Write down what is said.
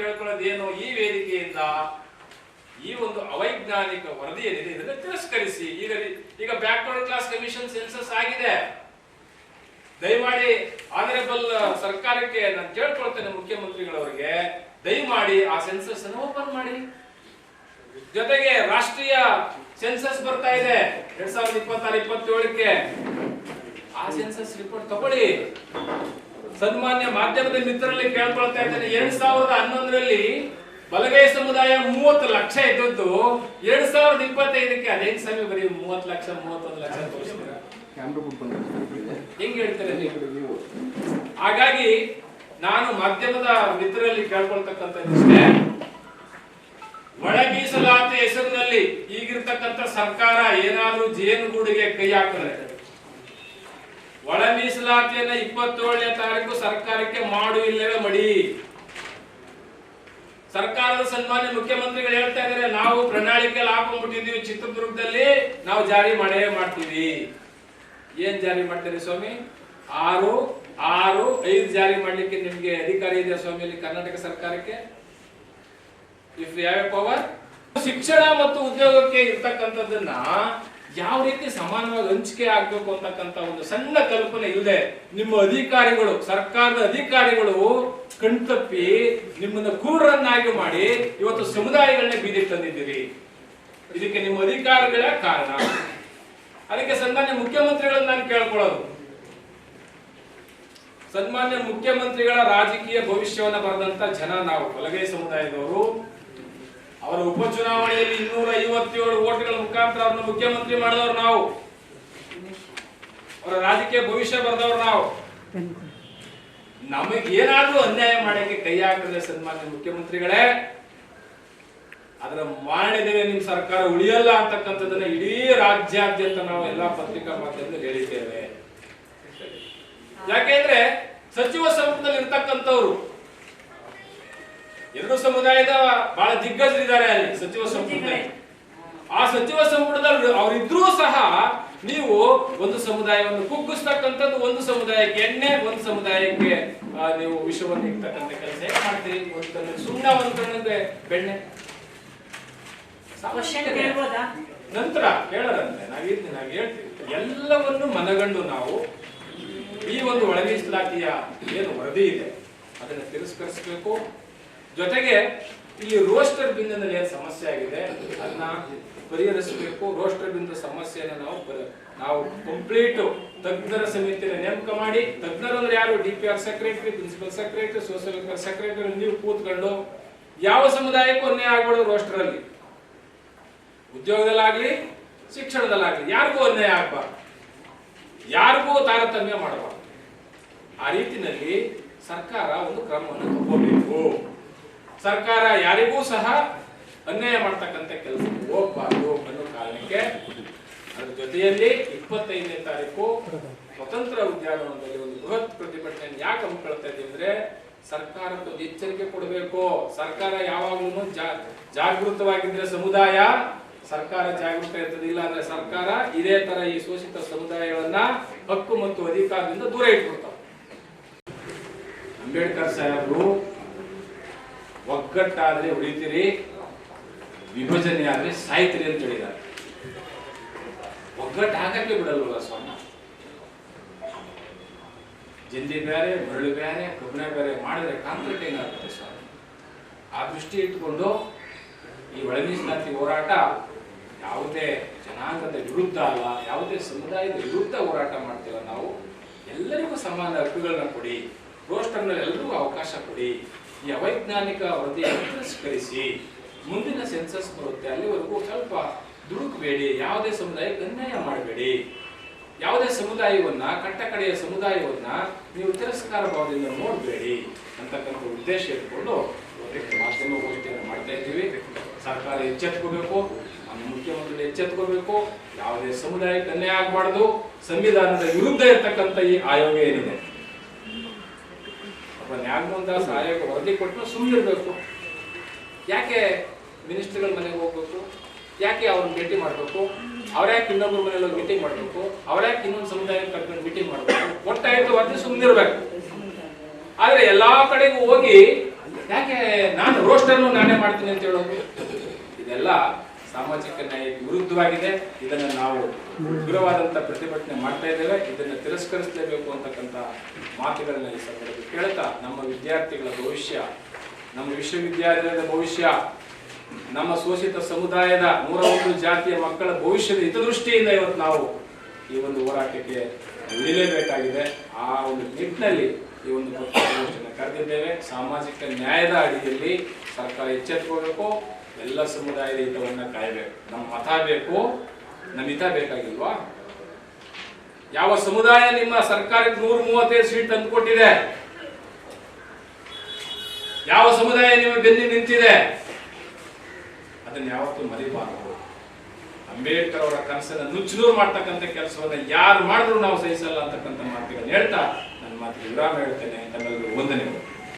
ಕೇಳ್ಕೊಳ್ಳೋದೇನು, ಈ ವೇದಿಕೆಯಿಂದ ಈ ಒಂದು ಅವೈಜ್ಞಾನಿಕ ವರದಿ ಏನಿದೆ ಇದನ್ನು ತಿರಸ್ಕರಿಸಿ. ಈಗ ಬ್ಯಾಕ್ವರ್ಡ್ ಕ್ಲಾಸ್ ಕಮಿಷನ್ ಸೆನ್ಸಸ್ ಆಗಿದೆ. ದಯಮಾಡಿ ಆನರೇಬಲ್ ಸರ್ಕಾರಕ್ಕೆ ನಾನು ಕೇಳ್ಕೊಳ್ತೇನೆ, ಮುಖ್ಯಮಂತ್ರಿಗಳವರಿಗೆ ದಯಮಾಡಿ ಆ ಸೆನ್ಸಸ್ ಅನ್ನು ಓಪನ್ ಮಾಡಿ. ಜೊತೆಗೆ ರಾಷ್ಟ್ರೀಯ ಸೆನ್ಸಸ್ ಬರ್ತಾ ಇದೆ 2026-27ಕ್ಕೆ. ಆ ಸೆನ್ಸಸ್ ರಿಪೋರ್ಟ್ ತಗೊಳ್ಳಿ. ಸನ್ಮಾನ್ಯ ಮಾಧ್ಯಮದ ಮಿತ್ರರಲ್ಲಿ ಕೇಳ್ಕೊಳ್ತಾ ಇದ್ದೇನೆ, 2011ರಲ್ಲಿ ಬಲಗೈ ಸಮುದಾಯ 30 ಲಕ್ಷ ಇದ್ದದ್ದು 2025ಕ್ಕೆ ಅದೇನ್ ಸಮಯ ಬರೀ 30 ಲಕ್ಷ 31 ಲಕ್ಷ ತೋರಿಸ್ತೀರಾ? ಹೆಂಗ್ ಹೇಳ್ತಾರೆ ನೀವು? ಹಾಗಾಗಿ ನಾನು ಮಾಧ್ಯಮದ ಮಿತ್ರರಲ್ಲಿ ಕೇಳ್ಕೊಳ್ತಕ್ಕಂಥದ್ದಿಷ್ಟೇ, ಒಳ ಮೀಸಲಾತಿ ಹೆಸರಿನಲ್ಲಿ ಈಗಿರ್ತಕ್ಕಂಥ ಸರ್ಕಾರ ಏನಾದ್ರೂ ಜೇನುಗೂಡಿಗೆ ಕೈ ಹಾಕಿದ್ರೆ, ಒಳ ಮೀಸಲಾತಿಯನ್ನ 27ನೇ ತಾರೀಕು ಸರ್ಕಾರಕ್ಕೆ ಮಾಡು ಇಲ್ಲವೇ ಮಡಿ. ಸರ್ಕಾರದ ಸನ್ಮಾನ್ಯ ಮುಖ್ಯಮಂತ್ರಿಗಳು ಹೇಳ್ತಾ ಇದ್ದಾರೆ, ನಾವು ಪ್ರಣಾಳಿಕೆಯಲ್ಲಿ ಹಾಕೊಂಡ್ಬಿಟ್ಟಿದೀವಿ, ಚಿತ್ರದುರ್ಗದಲ್ಲಿ ನಾವು ಜಾರಿ ಮಾಡೇ ಮಾಡ್ತೀವಿ. ಏನ್ ಜಾರಿ ಮಾಡ್ತೀರಿ ಸ್ವಾಮಿ? 5 ಜಾರಿ ಮಾಡ್ಲಿಕ್ಕೆ ನಿಮ್ಗೆ ಅಧಿಕಾರ ಇದೆ ಸ್ವಾಮಿ ಇಲ್ಲಿ ಕರ್ನಾಟಕ ಸರ್ಕಾರಕ್ಕೆ. If you have a power. ಶಿಕ್ಷಣ ಮತ್ತು ಉದ್ಯೋಗಕ್ಕೆ ಇರ್ತಕ್ಕಂಥದ್ದನ್ನ ಯಾವ ರೀತಿ ಸಮಾನವಾಗಿ ಹಂಚಿಕೆ ಆಗ್ಬೇಕು ಅಂತಕ್ಕಂಥ ಒಂದು ಸಣ್ಣ ಕಲ್ಪನೆ ಇಲ್ಲದೆ ನಿಮ್ಮ ಅಧಿಕಾರಿಗಳು, ಸರ್ಕಾರದ ಅಧಿಕಾರಿಗಳು ಕಣ್ತಪ್ಪಿ ನಿಮ್ಮನ್ನ ಕುರುಡರನ್ನಾಗಿ ಮಾಡಿ ಇವತ್ತು ಸಮುದಾಯಗಳನ್ನ ಬೀದಿಗೆ ತಂದಿದ್ದೀರಿ. ಇದಕ್ಕೆ ನಿಮ್ಮ ಅಧಿಕಾರಿಗಳ ಕಾರಣ. ಅದಕ್ಕೆ ಸನ್ಮಾನ್ಯ ಮುಖ್ಯಮಂತ್ರಿಗಳನ್ನ ನಾನು ಕೇಳ್ಕೊಳ್ಳೋದು, ಸನ್ಮಾನ್ಯ ಮುಖ್ಯಮಂತ್ರಿಗಳ ರಾಜಕೀಯ ಭವಿಷ್ಯವನ್ನ ಬರೆದಂತ ಜನ ನಾವು ಬಲಗೈ ಸಮುದಾಯದವರು. ಅವರ ಉಪಚುನಾವಣೆಯಲ್ಲಿ 257 ಓಟ್ಗಳ ಮುಖಾಂತರ ಅವ್ರನ್ನ ಮುಖ್ಯಮಂತ್ರಿ ಮಾಡಿದವರು ನಾವು. ಅವರ ರಾಜಕೀಯ ಭವಿಷ್ಯ ಬರೆದವರು ನಾವು. ನಮಗೇನಾದ್ರೂ ಅನ್ಯಾಯ ಮಾಡಕ್ಕೆ ಕೈ ಹಾಕಿದ್ರೆ ಸನ್ಮಾನ್ಯ ಮುಖ್ಯಮಂತ್ರಿಗಳೇ, ಅದರ ಮಾಡಿದರೆ ನಿಮ್ ಸರ್ಕಾರ ಉಳಿಯಲ್ಲ ಅಂತಕ್ಕಂಥದ್ದನ್ನ ಇಡೀ ರಾಜ್ಯಾದ್ಯಂತ ನಾವು ಎಲ್ಲಾ ಪತ್ರಿಕಾ ಮಾಧ್ಯಮದಲ್ಲಿ ಹೇಳಿದ್ದೇವೆ. ಯಾಕೆಂದ್ರೆ ಸಚಿವ ಸಂಪುಟದಲ್ಲಿ ಇರ್ತಕ್ಕಂಥವ್ರು ಎರಡು ಸಮುದಾಯದ ಬಹಳ ದಿಗ್ಗಜರಿದ್ದಾರೆ ಅಲ್ಲಿ ಸಚಿವ ಸಂಪುಟದಲ್ಲಿ. ಆ ಸಚಿವ ಸಂಪುಟದಲ್ಲಿ ಅವರಿದ್ರೂ ಸಹ ನೀವು ಒಂದು ಸಮುದಾಯವನ್ನು ಕುಗ್ಗಿಸ್ತಕ್ಕಂಥದ್ದು, ಒಂದು ಸಮುದಾಯಕ್ಕೆ ಎಣ್ಣೆ, ಒಂದು ಸಮುದಾಯಕ್ಕೆ ನೀವು ವಿಷವನ್ನು ಇರ್ತಕ್ಕಂಥ ಕೆಲಸ ಹೇಗೆ ಮಾಡ್ತೀರಿ? ಒಂದು ಕಣ್ಣಿಗೆ ಸುಣ್ಣ, ಒಂದು ಕಣ್ಣಿಗೆ ಬೆಣ್ಣೆ. ನಂತರ ಕೇಳರಂತೆ ನಾವ್ ಹೇಳ್ತೀವಿ. ಎಲ್ಲವನ್ನು ಮನಗಂಡು ನಾವು ಈ ಒಂದು ಒಳ ಮೀಸಲಾತಿಯ ಏನು ವರದಿ ಇದೆ ಅದನ್ನು ತಿರಸ್ಕರಿಸಬೇಕು. ಜೊತೆಗೆ ಇಲ್ಲಿ ರೋಸ್ಟರ್ ಬಿಂದಿನಲ್ಲಿ ಏನು ಸಮಸ್ಯೆ ಆಗಿದೆ ಅದನ್ನ ಪರಿಹರಿಸಬೇಕು. ರೋಸ್ಟರ್ ಬಿಂದು ಸಮಸ್ಯೆಯನ್ನು ನಾವು ಕಂಪ್ಲೀಟ್ ತಜ್ಞರ ಸಮಿತಿಯನ್ನು ನೇಮಕ ಮಾಡಿ, ತಜ್ಞರು ಅಂದ್ರೆ ಯಾರು? DPR secretary, principal secretary, social welfare secretary ನೀವು ಕೂತ್ಕೊಂಡು ಯಾವ ಸಮುದಾಯಕ್ಕೂ ಅನ್ಯಾಯ ಆಗ್ಬಾರ್ದು. ರೋಸ್ಟರ್ ಅಲ್ಲಿ ಉದ್ಯೋಗದಲ್ಲಾಗ್ಲಿ ಶಿಕ್ಷಣದಲ್ಲಾಗ್ಲಿ ಯಾರಿಗೂ ಅನ್ಯಾಯ ಆಗ್ಬಾರ್ದು, ಯಾರಿಗೂ ತಾರತಮ್ಯ ಮಾಡಬಾರ್ದು. ಆ ರೀತಿಯಲ್ಲಿ ಸರ್ಕಾರ ಒಂದು ಕ್ರಮವನ್ನು ತಗೋಬೇಕು. ಸರ್ಕಾರ ಯಾರಿಗೂ ಸಹ ಅನ್ಯಾಯ ಮಾಡ್ತಕ್ಕಂಥ ಕೆಲಸ ಹೋಗ್ಬಾರ್ದು ಅನ್ನೋ ಕಾರಣಕ್ಕೆ ಅದರ ಜೊತೆಯಲ್ಲಿ 25ನೇ ತಾರೀಕು ಸ್ವತಂತ್ರ ಉದ್ಯಾನವನದಲ್ಲಿ ಒಂದು ಬೃಹತ್ ಪ್ರತಿಭಟನೆ ಯಾಕೆ ಹಮ್ಮಿಕೊಳ್ತಾ ಇದ್ದೀವಿ ಅಂದ್ರೆ ಸರ್ಕಾರಕ್ಕೆ ಎಚ್ಚರಿಕೆ ಕೊಡಬೇಕು. ಸರ್ಕಾರ ಯಾವಾಗ್ಲೂ ಜಾಗೃತವಾಗಿದ್ರೆ ಸಮುದಾಯ, ಸರ್ಕಾರ ಜಾಗೃತ ಇರ್ತದೆ. ಇಲ್ಲ ಅಂದ್ರೆ ಸರ್ಕಾರ ಇದೇ ತರ ಈ ಶೋಷಿತ ಸಮುದಾಯಗಳನ್ನ ಹಕ್ಕು ಮತ್ತು ಅಧಿಕಾರದಿಂದ ದೂರ ಇಟ್ಬಿಡ್ತಾವ. ಅಂಬೇಡ್ಕರ್ ಸಾಹೇಬರು ಒಗ್ಗಟ್ಟಾದ್ರೆ ಉಳಿತೀರಿ, ವಿಭಜನೆ ಆದ್ರೆ ಸಾಯ್ತೀರಿ ಅಂತ ಹೇಳಿದ್ದಾರೆ. ಒಗ್ಗಟ್ಟು ಆಗಕ್ಕೆ ಬಿಡಲ್ವಲ್ಲ ಸ್ವಾಮಿ. ಜಂದಿ ಬೇರೆ, ಮರಳು ಬೇರೆ, ಕಬ್ಬಣ ಬೇರೆ ಮಾಡಿದ್ರೆ ಕಾಂಕ್ರೀಟ್ ಏನಾಗುತ್ತೆ ಸ್ವಾಮಿ. ಆ ದೃಷ್ಟಿ ಇಟ್ಕೊಂಡು ಈ ಒಳ ಮೀಸಲಾತಿ ಹೋರಾಟ ಯಾವುದೇ ಜನಾಂಗದ ವಿರುದ್ಧ ಅಲ್ಲ, ಯಾವುದೇ ಸಮುದಾಯದ ವಿರುದ್ಧ ಹೋರಾಟ ಮಾಡ್ತೀವ ನಾವು. ಎಲ್ಲರಿಗೂ ಸಮಾನ ಹಕ್ಕುಗಳನ್ನ ಕೊಡಿ, ರೋಸ್ಟರ್ನಲ್ಲಿ ಎಲ್ಲರಿಗೂ ಅವಕಾಶ ಕೊಡಿ. ಈ ಅವೈಜ್ಞಾನಿಕ ವರದಿಯನ್ನು ತಿರಸ್ಕರಿಸಿ. ಮುಂದಿನ ಸೆನ್ಸಸ್ ಬರುತ್ತೆ ಅಲ್ಲಿವರೆಗೂ ಸ್ವಲ್ಪ ದುಡುಕಬೇಡಿ. ಯಾವುದೇ ಸಮುದಾಯಕ್ಕೆ ಅನ್ಯಾಯ ಮಾಡಬೇಡಿ. ಯಾವುದೇ ಸಮುದಾಯವನ್ನ, ಕಟ್ಟಕಡೆಯ ಸಮುದಾಯವನ್ನ ನೀವು ತಿರಸ್ಕಾರ ಭಾವದಿಂದ ನೋಡಬೇಡಿ ಅಂತಕ್ಕಂಥ ಉದ್ದೇಶ ಇಟ್ಕೊಂಡು ಮಾಧ್ಯಮಗೋಷ್ಠಿಯನ್ನು ಮಾಡ್ತಾ ಇದ್ದೀವಿ. ಸರ್ಕಾರ ಎಚ್ಚೆತ್ಕೋಬೇಕು, ನಮ್ಮ ಮುಖ್ಯಮಂತ್ರಿ ಎಚ್ಚೆತ್ಕೋಬೇಕು. ಯಾವುದೇ ಸಮುದಾಯಕ್ಕೆ ಅನ್ಯಾಯ ಆಗಬಾರ್ದು. ಸಂವಿಧಾನದ ವಿರುದ್ಧ ಇರ್ತಕ್ಕಂಥ ಈ ಆಯೋಗ ಏನಿದೆ, ನ್ಯಾಗಮೋಹನ್ ಆಯೋಗ ವರದಿ ಕೊಟ್ಟು ಸುಮ್ಮನಿರ್ಬೇಕು. ಯಾಕೆ ಮಿನಿಸ್ಟರ್ಗಳ ಮನೆಗೆ ಹೋಗ್ಬೇಕು? ಯಾಕೆ ಅವ್ರನ್ನ ಭೇಟಿ ಮಾಡಬೇಕು? ಅವ್ರ್ಯಾಕೆ ಇನ್ನೊಬ್ಬರ ಮನೆಯಲ್ಲಿ ಮೀಟಿಂಗ್ ಮಾಡಬೇಕು? ಅವ್ರ್ಯಾಕೆ ಇನ್ನೊಂದು ಸಮುದಾಯಕ್ಕೆ ಕರ್ಕೊಂಡು ಮೀಟಿಂಗ್ ಮಾಡಬೇಕು? ಒಟ್ಟಾಯ್ತು ವರದಿ ಸುಮ್ಮನಿರ್ಬೇಕು. ಆದ್ರೆ ಎಲ್ಲಾ ಕಡೆಗೂ ಹೋಗಿ ಯಾಕೆ ನಾನು ರೋಸ್ಟರ್ನು ನಾನೇ ಮಾಡ್ತೀನಿ ಅಂತ ಹೇಳೋದು? ಇದೆಲ್ಲ ಸಾಮಾಜಿಕ ನ್ಯಾಯಕ್ಕೆ ವಿರುದ್ಧವಾಗಿದೆ. ಇದನ್ನು ನಾವು ಉಗ್ರವಾದಂಥ ಪ್ರತಿಭಟನೆ ಮಾಡ್ತಾ ಇದ್ದೇವೆ. ಇದನ್ನು ತಿರಸ್ಕರಿಸಲೇಬೇಕು ಅಂತಕ್ಕಂಥ ಮಾತುಗಳನ್ನ ಈ ಸಂದರ್ಭದಲ್ಲಿ ಕೇಳ್ತಾ, ನಮ್ಮ ವಿದ್ಯಾರ್ಥಿಗಳ ಭವಿಷ್ಯ, ನಮ್ಮ ವಿಶ್ವವಿದ್ಯಾಲಯದ ಭವಿಷ್ಯ, ನಮ್ಮ ಶೋಷಿತ ಸಮುದಾಯದ 101 ಜಾತಿಯ ಮಕ್ಕಳ ಭವಿಷ್ಯದ ಹಿತದೃಷ್ಟಿಯಿಂದ ಇವತ್ತು ನಾವು ಈ ಒಂದು ಹೋರಾಟಕ್ಕೆ ಇಳಿಯಲೇಬೇಕಾಗಿದೆ. ಆ ಒಂದು ನಿಟ್ಟಿನಲ್ಲಿ ಈ ಒಂದು ಪತ್ರಿಕಾಗೋಷ್ಠಿಯನ್ನು ಕರೆದಿದ್ದೇವೆ. ಸಾಮಾಜಿಕ ನ್ಯಾಯದ ಅಡಿಯಲ್ಲಿ ಸರ್ಕಾರ ಎಚ್ಚೆತ್ತುಕೋಬೇಕು. ಎಲ್ಲ ಸಮುದಾಯದ ಹಿತವನ್ನ ಕಾಯಬೇಕು. ನಮ್ಮ ಮತ ಬೇಕು, ನಮ್ಮ ಹಿತ ಬೇಕಾಗಿಲ್ವಾ? ಯಾವ ಸಮುದಾಯ ನಿಮ್ಮ ಸರ್ಕಾರಕ್ಕೆ 135 ಸೀಟ್ ತಂದುಕೊಟ್ಟಿದೆ? ಯಾವ ಸಮುದಾಯ ನಿಮ್ಮ ಬೆನ್ನಿ ನಿಂತಿದೆ? ಅದನ್ನ ಯಾವತ್ತೂ ಮರಿಬಾರದು. ಅಂಬೇಡ್ಕರ್ ಅವರ ಕನಸನ್ನ ನುಚ್ಚುನೂರು ಮಾಡ್ತಕ್ಕಂಥ ಕೆಲಸವನ್ನ ಯಾರು ಮಾಡಿದ್ರು ನಾವು ಸಹಿಸಲ್ಲ ಅಂತಕ್ಕಂಥ ಮಾತುಗಳನ್ನ ಹೇಳ್ತಾ ನನ್ನ ಮಾತಿಗೆ ವಿರಾಮ ಹೇಳ್ತೇನೆ. ತಮ್ಮೆಲ್ಲರಿಗೂ ವಂದನೆಗಳು.